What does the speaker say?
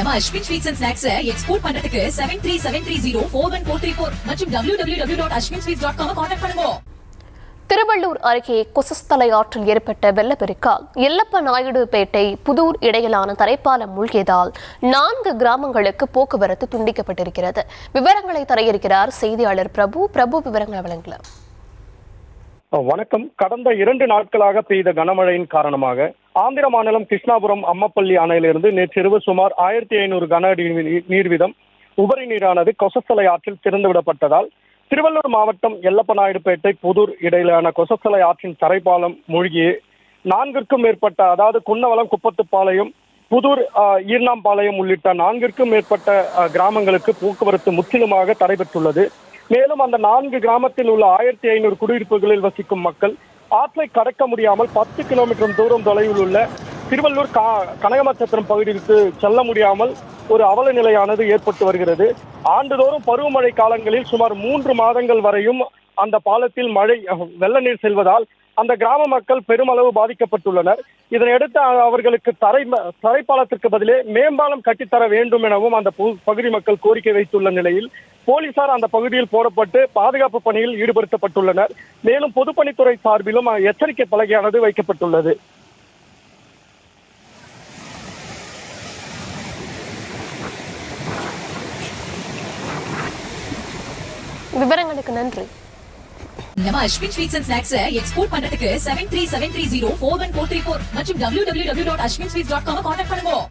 நம்ம Ashwin sweets and snacks export பண்றதுக்கு 7373041434 மற்றும் www.ashwinsweets.com கான்டாக்ட் பண்ணுங்க. திருவள்ளூர் அருகே கொசஸ்தலை ஆற்றில் ஏற்பட்ட வெள்ளப்பெருக்கால் எல்லப்ப நாயுடுபேட்டை புதூர் இடையிலான தரைப்பாலம் மூழ்கியதால் 4 கிராமங்களுக்கு போக்குவரத்து துண்டிக்கப்பட்டிருக்கிறது. விவரங்களை தர இருக்கிறார் செய்தியாளர் பிரபு. விவரங்களை வழங்கலாம். வணக்கம். கடந்த 2 நாட்களாக பெய்த கனமழையின் காரணமாக ஆந்திர மாநிலம் கிருஷ்ணாபுரம் அம்மப்பள்ளி அணையிலிருந்து நேற்றிரவு சுமார் 1500 கன அடி நீர் வீதம் உபரி நீரானது கொசஸ்தலை ஆற்றில் திறந்துவிடப்பட்டதால் திருவள்ளூர் மாவட்டம் எல்லப்பநாயுடுபேட்டை புதூர் இடையிலான கொசஸ்தலை ஆற்றின் தரைப்பாலம் மூழ்கி 4க்கும் மேற்பட்ட, அதாவது குன்னவலம், குப்பத்துப்பாளையம், புதூர், ஈர்ணாம்பாளையம் உள்ளிட்ட 4க்கும் மேற்பட்ட கிராமங்களுக்கு போக்குவரத்து முற்றிலுமாக தடைபெற்றுள்ளது. மேலும் அந்த 4 கிராமத்தில் உள்ள 1500 குடியிருப்புகளில் வசிக்கும் மக்கள் ஆற்றை கடக்க முடியாமல் 10 கிலோமீட்டர் தூரம் தொலைவில் உள்ள திருவள்ளூர் கனகமச்சத்திரம் பகுதிக்கு செல்ல முடியாமல் ஒரு அவல நிலையானது ஏற்பட்டு வருகிறது. ஆண்டுதோறும் பருவமழை காலங்களில் சுமார் 3 மாதங்கள் வரையும் அந்த பாலத்தில் வெள்ள நீர் செல்வதால் அந்த கிராம மக்கள் பெருமளவு பாதிக்கப்பட்டுள்ளனர். இதனையடுத்து அவர்களுக்கு தரைப்பாலத்திற்கு பதிலே மேம்பாலம் கட்டித்தர வேண்டும் எனவும் அந்த பகுதி மக்கள் கோரிக்கை வைத்துள்ள நிலையில் போலீசார் அந்த பகுதியில் போடப்பட்டு பாதுகாப்பு பணியில் ஈடுபடுத்தப்பட்டுள்ளனர். மேலும் பொதுப்பணித்துறை சார்பிலும் எச்சரிக்கை பலகையானது வைக்கப்பட்டுள்ளது. விவரங்களுக்கு நன்றி. நம்ம Ashwin sweets and snacks export பண்றதுக்கு 7373041434 மற்றும் www.ashwinsweets.com கான்டாக்ட் பண்ணுங்க.